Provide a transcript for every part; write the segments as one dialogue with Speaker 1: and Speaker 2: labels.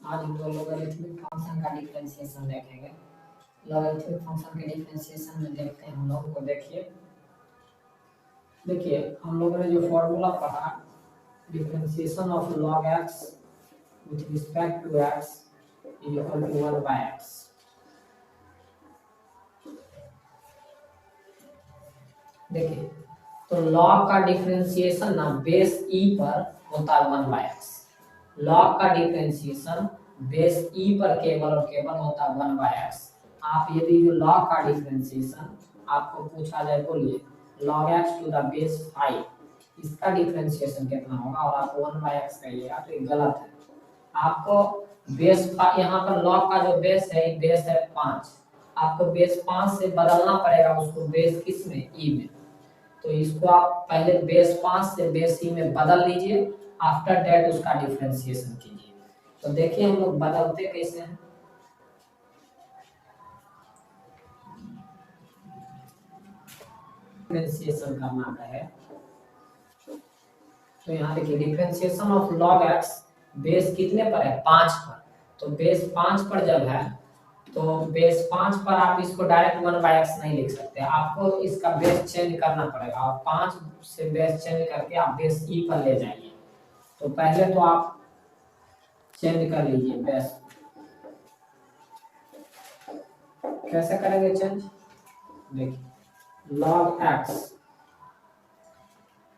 Speaker 1: आज हम लोग लॉगरिथमिक फंक्शन का डिफरेंशिएशन देखेंगे। लॉगरिथमिक फंक्शन के डिफरेंशिएशन में देखते हैं हम लोग को। देखिए हम लोगों ने जो फॉर्मूला पढ़ा, differentiation of log x with respect to x is equal to 1 by x। देखिए तो log का डिफरेंशिएशन ना बेस e पर होता है 1 by x। log का डिफरेंशिएशन बेस e पर केवल और केवल होता है 1 by x। आप यदि जो log का डिफरेंशिएशन आपको पूछा जाए, बोलिए log x to the base 5, इसका डिफरेंशिएशन कितना होगा और आप 1 by x कहिएगा तो ये गलत है। आपको बेस यहाँ पर log का जो बेस है, बेस है 5, आपको बेस 5 से बदलना पड़ेगा उसको बेस किस में, e में। तो इसको आप पहले बेस 5 से बेस ई में बदल लीजिए, आफ्टर दैट उसका डिफरेंशिएशन कीजिए। तो देखिए हम लोग बदलते कैसे हैं। डिफरेंशिएशन करना है तो यहाँ देखिए differentiation of log x base कितने पर है, 5 पर। तो बेस 5 पर जब है तो बेस 5 पर आप इसको डायरेक्ट 1 बाय x नहीं लिख सकते, आपको इसका बेस चेंज करना पड़ेगा और 5 से बेस चेंज करके आप बेस ई पर ले जाइए। तो पहले तो आप चेंज कर लीजिए बेस। कैसे करेंगे चेंज, देखिए log x,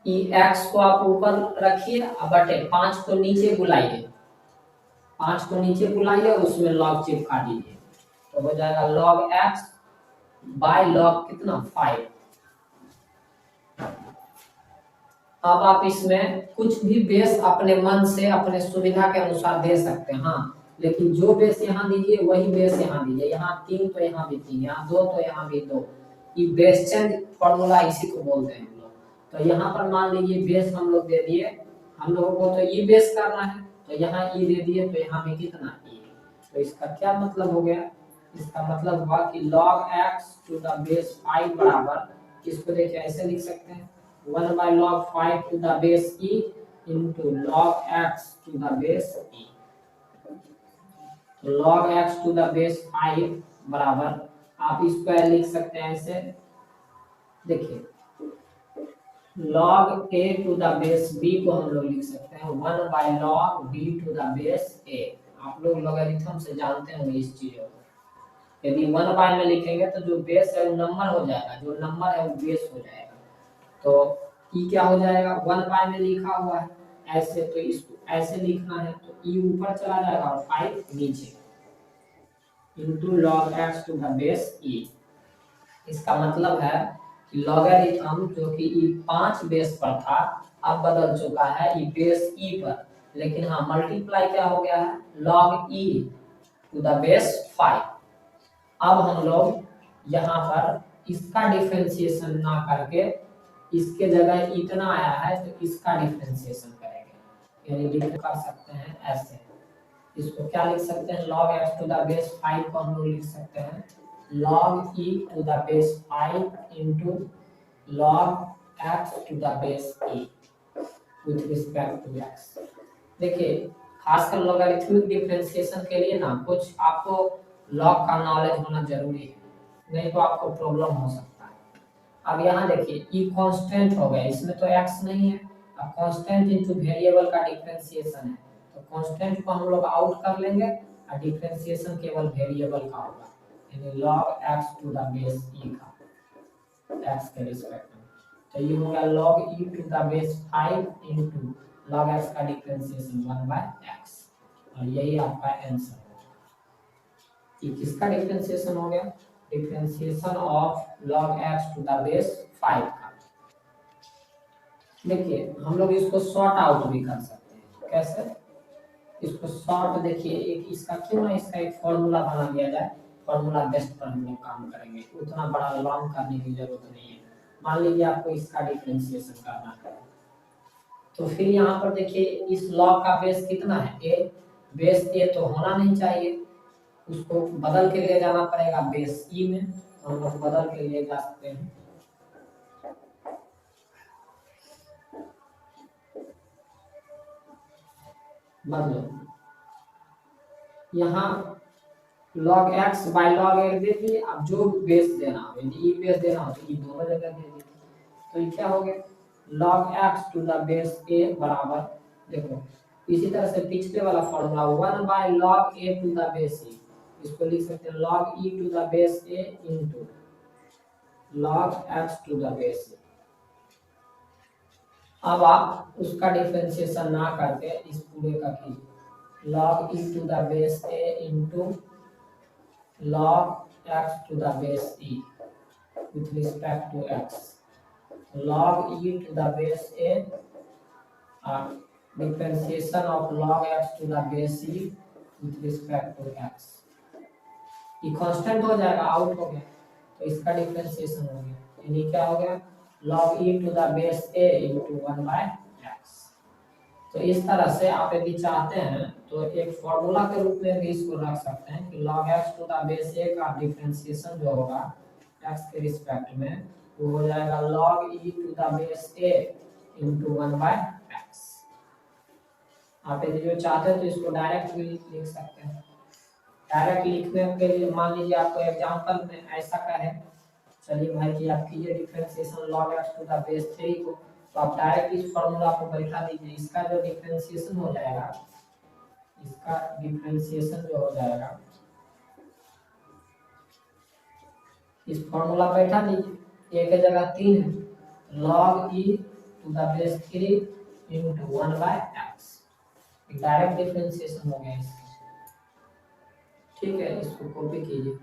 Speaker 1: ई x को आप ऊपर रखिए और बटे 5 को नीचे बुलाइए, 5 को नीचे बुलाइए और उसमें log चिपका दीजिए। तो हो जाएगा log x बाय log कितना 5। अब आप इसमें कुछ भी बेस अपने मन से अपने सुविधा के अनुसार दे सकते हैं, हाँ, लेकिन जो बेस यहाँ दीजिए वही बेस यहाँ दीजिए। यहाँ 3 तो यहाँ भी 3, यहाँ 2 तो यहाँ भी 2। ये बेस चेंज फॉर्मूला इसी को बोलते हैं हम लोग। तो यहाँ पर मान लीजिए बेस हम लोग दे दिए, हम लोगों को तो ई बेस करना है, तो यहाँ ई दे दिए तो यहाँ भी कितना ई। तो इसका क्या मतलब हो गया, इसका मतलब हुआ कि log x to the base 5 बराबर, इसको देखिए ऐसे लिख सकते हैं 1 by log 5 to the base e into log x to the base e। तो log x to the base 5 बराबर आप इसको लिख सकते हैं ऐसे, देखिए log a to the base b को हम लोग लिख सकते हैं 1 by log b to the base a। आप लोग लॉगरिथम से जानते होंगे इस चीजों को। यदि 1 बाय में लिखेंगे तो जो बेस है वो नंबर हो जाएगा, जो नंबर है वो बेस हो जाएगा। तो ई क्या हो जाएगा, 1 बाय में लिखा हुआ है ऐसे, तो इसको ऐसे लिखना है तो ई ऊपर चला जाएगा और 5 नीचे into log x to the base E. इसका मतलब है कि लॉगरिथम जो कि ई 5 बेस पर था अब बदल चुका है ई बेस ई पर, लेकिन हाँ मल्टीप्लाई क्या हो गया है log e to the base 5। अब हम लोग यहाँ पर इसका डिफरेंशिएशन ना करके इसके जगह इतना आया है तो इसका डिफरेंशिएशन करेंगे, यानी डिफरेंस कर सकते हैं ऐसे। इसको क्या लिख सकते हैं, log x to the base 5 को हम लोग लिख सकते हैं log e to the base 5 into log x to the base e with respect to x। देखिए खासकर लॉगरिथमिक डिफरेंशिएशन के लिए ना कुछ आपको लॉग का नॉलेज होना जरूरी है, नहीं तो आपको प्रॉब्लम हो सकता है। अब यहाँ देखिए ई कांस्टेंट हो गया, इसमें तो x नहीं है। अब कांस्टेंट इनटू वेरिएबल का डिफरेंशिएशन है, तो कांस्टेंट को हम लोग आउट कर लेंगे और डिफरेंशिएशन केवल वेरिएबल का होगा, यानी log x to the base e का x के रिस्पेक्ट में। तो ये हो गया log e to the base 5 into log x का डिफरेंशिएशन 1 by x, और यही आपका आंसर है। कि किसका डिफरेंशिएशन हो गया, differentiation of log x to the base 5 का। देखिए हम लोग इसको सॉर्ट आउट भी कर सकते हैं, कैसे इसको सॉर्ट, देखिए एक इसका क्यों ना इसका एक फॉर्मूला बना लिया जाए, फॉर्मूला बेस्ड पर हम लोग काम करेंगे, उतना बड़ा लॉन्ग करने की जरूरत नहीं है। मान लीजिए आपको इसका डिफरेंशिएशन करना है, तो फिर यहाँ पर देखिए इस लॉग का बेस कितना है a, बेस a तो होना नहीं चाहिए, उसको बदल के ले जाना पड़ेगा बेस ई में, तो हम लोग बदल के ले जा सकते हैं। बदलो यहाँ log x by log a दे दिए। अब जो बेस देना हो, यदि ई बेस देना हो तो ई दोनों जगह दे दीजिए। तो ये क्या हो गया, log x to the base a बराबर, देखो इसी तरह से पिछले वाला formula 1 by log a to the base e, इसको लिख सकते हैं log e to the base a into log x to the base a। अब आप उसका डिफरेंशिएशन ना करके इस पूरे का कीजिए, log e to the base a into log x to the base e with respect to x, log e to the base a differentiation of log x to the base e with respect to x। ये constant हो जाएगा, out हो गया तो इसका differentiation हो गया, यानी क्या हो गया log e to the base a into 1 by x। तो इस तरह से आप यदि चाहते हैं तो एक फॉर्मूला के रूप में भी इसको रख सकते हैं कि log x to the base a का डिफरेंशिएशन जो होगा x के रिस्पेक्ट में वो हो जाएगा log e to the base a into 1 by x। आप यदि जो चाहते हैं तो इसको डायरेक्ट भी लिख सकते हैं। डायरेक्ट लिखने के लिए मान लीजिए आपको एग्जांपल में ऐसा का है, चलिए भाई कि आप कीजिए differentiation log x to the base 3 को, तो आप डायरेक्ट इस फॉर्मूला को बैठा दीजिए। इसका जो डिफरेंशिएशन हो जाएगा, इसका डिफरेंशिएशन जो हो जाएगा इस फॉर्मूला बैठा दीजिए, a के जगह 3 है, log e to the base 3 into 1 by x, direct differentiation हो गया इसका। ठीक है, इसको कॉपी कीजिए।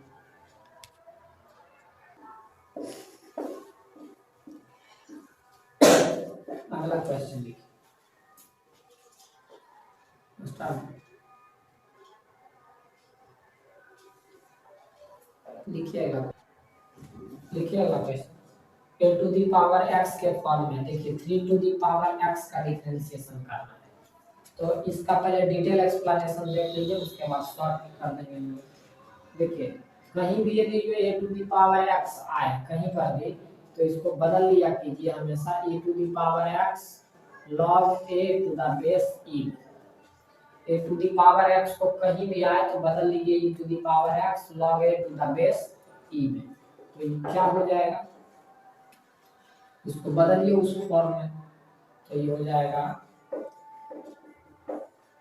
Speaker 1: अगला क्वेश्चन लिखिए, लिखिएगा question. a to the power x के फॉर्म में देखिए 3 टू दी पावर x का डिफरेंशिएशन करना है, तो इसका पहले डिटेल एक्सप्लेनेशन देख लीजिए, उसके बाद सॉल्व कर देंगे हम लोग। देखिए कहीं भी यदि a to the power x आए कहीं पर भी, तो इसको बदल लिया कीजिए हमेशा e to the power x log a to the base e। a to the power x को कहीं भी आए तो बदल लीजिए e to the power x log a to the base e में, तो ये क्या हो जाएगा, इसको बदलिए उस फॉर्म में, तो ये हो जाएगा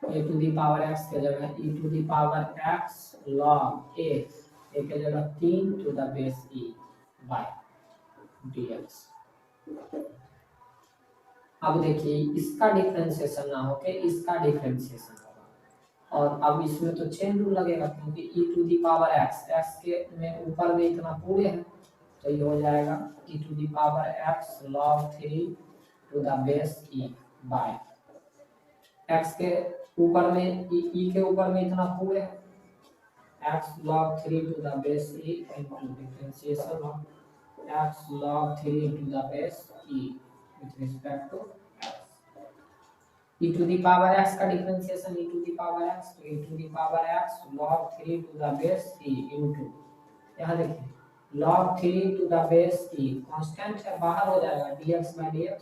Speaker 1: a to the power x के जगह e to the power x log a के जगह 3 to the base e by dx। अब देखिए इसका डिफरेंशिएशन ना होके इसका डिफरेंशिएशन होगा, और अब इसमें तो चेन रूल लगेगा क्योंकि e to the power x के में ऊपर में इतना पूरे है, तो ये हो जाएगा e to the power x log 3 to the base e by x के ऊपर में e के ऊपर में इतना पूरे है, x log 3 to the base e into differentiation of x log 3 to the base e with respect to x। e to the power x का differentiation e to the power x, तो e to the power x log 3 to the base e into, यहाँ देखिए log 3 to the base e constant है, बाहर हो जाएगा dx by dx।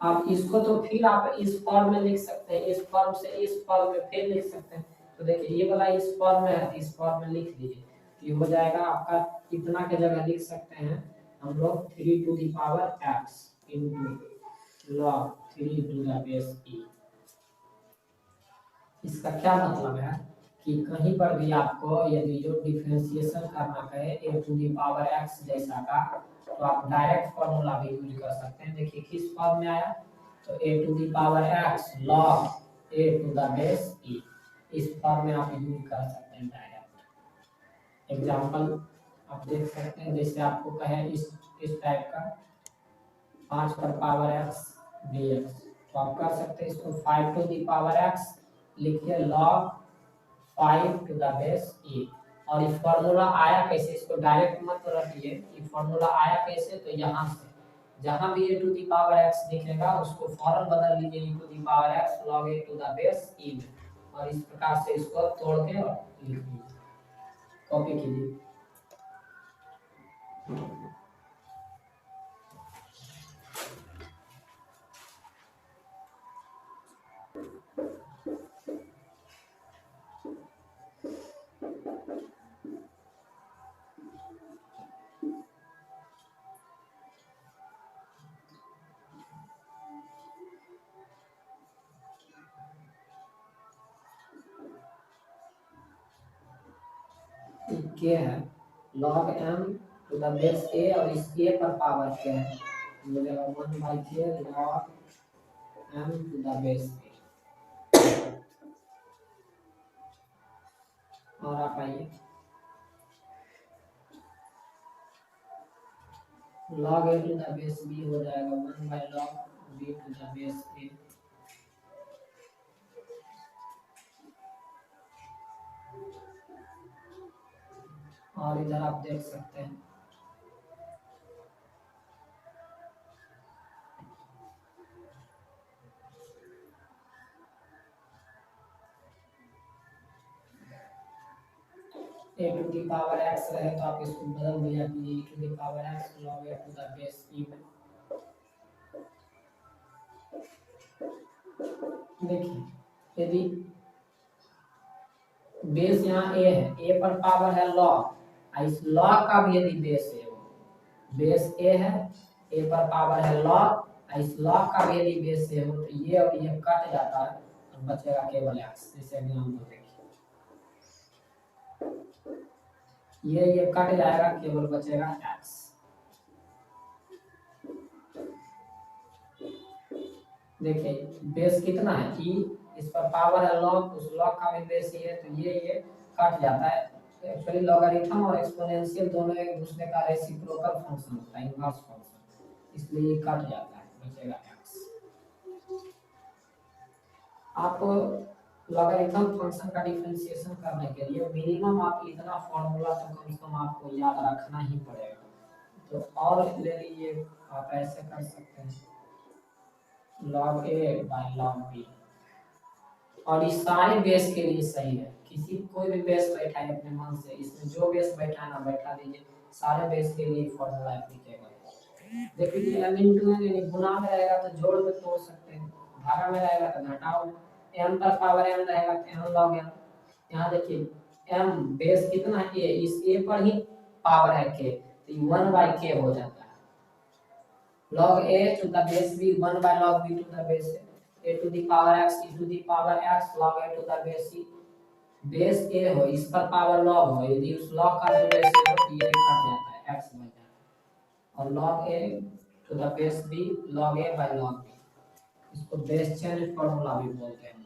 Speaker 1: अब इसको तो फिर आप इस फॉर्म में लिख सकते हैं, इस फॉर्म से इस फॉर्म में फिर लिख सकते हैं। तो देखिए ये वाला इस फॉर्म में है, इस फॉर्म में लिख दीजिए, ये हो जाएगा आपका कितना के जगह लिख सकते हैं हम लोग 3 to the power x into log 3 to the base e। इसका क्या मतलब है कि कहीं पर भी आपको यदि जो डिफरेंशिएशन करना है a to the power x जैसा का, तो आप डायरेक्ट फॉर्मूला भी यूज कर सकते हैं। देखिए किस फॉर्म में आया, तो a to the power x log a to the base e, इस फॉर्म में आप यूज कर सकते हैं डायरेक्ट। एग्जांपल आप देख सकते हैं, जैसे आपको कहे इस टाइप का 5 पर पावर x dx, तो आप कर सकते हैं इसको 5 टू दी पावर x लिखिए log 5 to the base e। और ये फॉर्मूला आया कैसे, इसको डायरेक्ट मत रखिए, ये फॉर्मूला आया कैसे, तो यहाँ से जहाँ भी a to the power x दिखेगा उसको फौरन बदल लीजिए e to the power x log a to the base e में, और इस प्रकार से इसको तोड़ के और लिख लीजिए, कॉपी कीजिए। के है log m to the base a और इस a पर पावर के है मिलेगा 1/k log m to the base a। और आप आइए log a to the base b हो जाएगा 1/log b to the base a। और इधर आप देख सकते हैं a to the power x रहे तो आप इसको बदल दिया कि e to the power x log a to the base e में। देखिए यदि बेस यहाँ a है, a पर पावर है log, इस log का भी यदि बेस है, बेस a है, a पर पावर है log, इस log का भी यदि बेस है तो ये और ये कट जाता है और बचेगा केवल x। जैसे एग्जाम्पल देखिए, ये कट जाएगा, केवल बचेगा x। देखिए बेस कितना है e, इस पर पावर है log, उस log का भी बेस ही है तो ये कट जाता है। एक्चुअली लॉगरिथम और एक्सपोनेंशियल दोनों एक दूसरे का रेसिप्रोकल फंक्शन होता है, इनवर्स फंक्शन, इसलिए ये कट जाता है, बचेगा x। आप लॉगरिथम फंक्शन का डिफरेंशिएशन करने के लिए मिनिमम आप इतना फॉर्मूला तो कम से कम आपको याद रखना ही पड़ेगा। तो और ले लीजिए, आप ऐसे कर सकते हैं log a by log b, और इस सारे बेस के लिए सही है। किसी कोई भी बेस बैठाए अपने मन से, इसमें जो बेस बैठाना बैठा दीजिए, सारे बेस के लिए फॉर्मूला एप्लीकेबल। देखिए m इंटू n यानी गुना में रहेगा तो जोड़ में तोड़ सकते हैं, भागा में रहेगा तो घटाओ में, m पर पावर m रहेगा तो m log m। यहाँ देखिए m बेस कितना है a, इस a पर ही पावर है k, तो 1/k हो जाता है। log a to the base b 1/log b to the base a to the power x e to the power x log a to the base c। Base a हो, इस पर power log हो, यदि उस log का भी base a हो तो ये कट जाता है, x बन जाता है। और log a to the base b log a by log b, इसको बेस चेंज फॉर्मूला भी बोलते हैं हम लोग।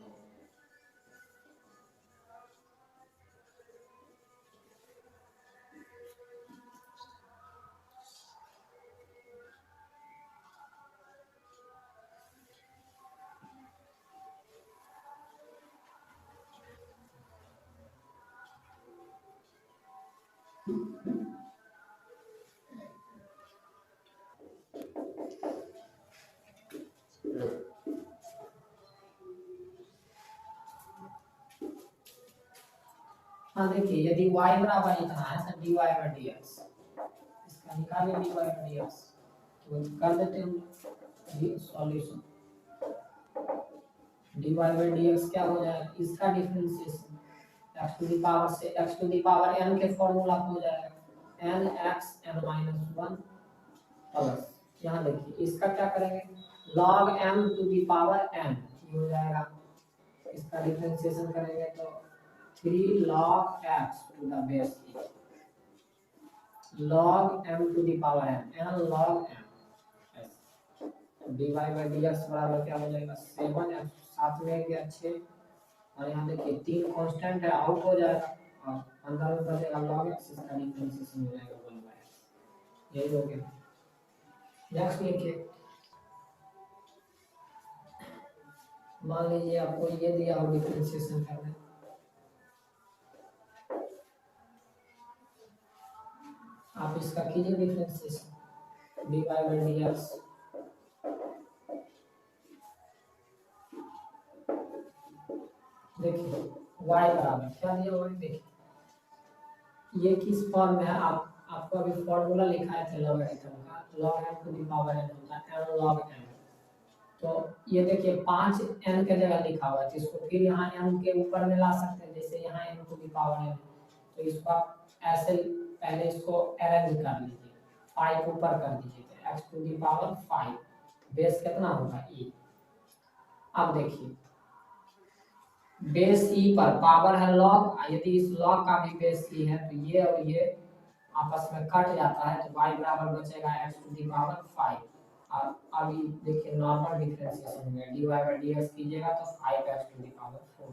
Speaker 1: हाँ देखिए यदि y बराबर इतना है तो dy by dx, इसका निकालिए dy by dx, तो कर देते हैं हम सॉल्यूशन। dy by dx क्या हो जाएगा, इसका differentiation x to the power से x to the power n के फॉर्मूला हो जाएगा n x n - 1 प्लस, यहाँ देखिए इसका क्या करेंगे log m to the power n, ये हो जाएगा, इसका डिफरेंशिएशन करेंगे तो 3 log x to the base e log m to the power n n log m, dy by dx बराबर क्या हो जाएगा 7, साथ में गया 6, और यहाँ देखिए 3 कांस्टेंट है, आउट हो जाएगा और अंदर में बचेगा log x, इसका डिफरेंशिएशन हो जाएगा 1/x। यही हो गया। नेक्स्ट लिखिए, मान लीजिए आपको ये दिया हो डिफरेंशिएशन करना, आप इसका कीजिए डिफरेंशिएशन dy by dx, देखिए y बराबर क्या दिया हुआ है, देखिए ये किस फॉर्म में है, आपको अभी फॉर्मूला लिखा है लॉगरिथम का, log m to the power n होता है n log m। तो ये देखिए 5 n के जगह लिखा हुआ है, तो इसको फिर यहाँ m के ऊपर में ला सकते हैं, जैसे यहाँ m to the power n, तो इसको आप ऐसे पहले इसको अरेंज कर लीजिए, 5 ऊपर कर दीजिए तो x to the power 5, base कितना होगा e। अब देखिए बेस ई पर पावर है लॉग, यदि इस लॉग का भी बेस ई है तो ये और ये आपस में कट जाता है, तो y बराबर बचेगा x टू दी पावर 5। और अभी देखिए नॉर्मल डिफरेंशिएशन में dy बाय dx कीजिएगा तो 5x टू दी पावर 4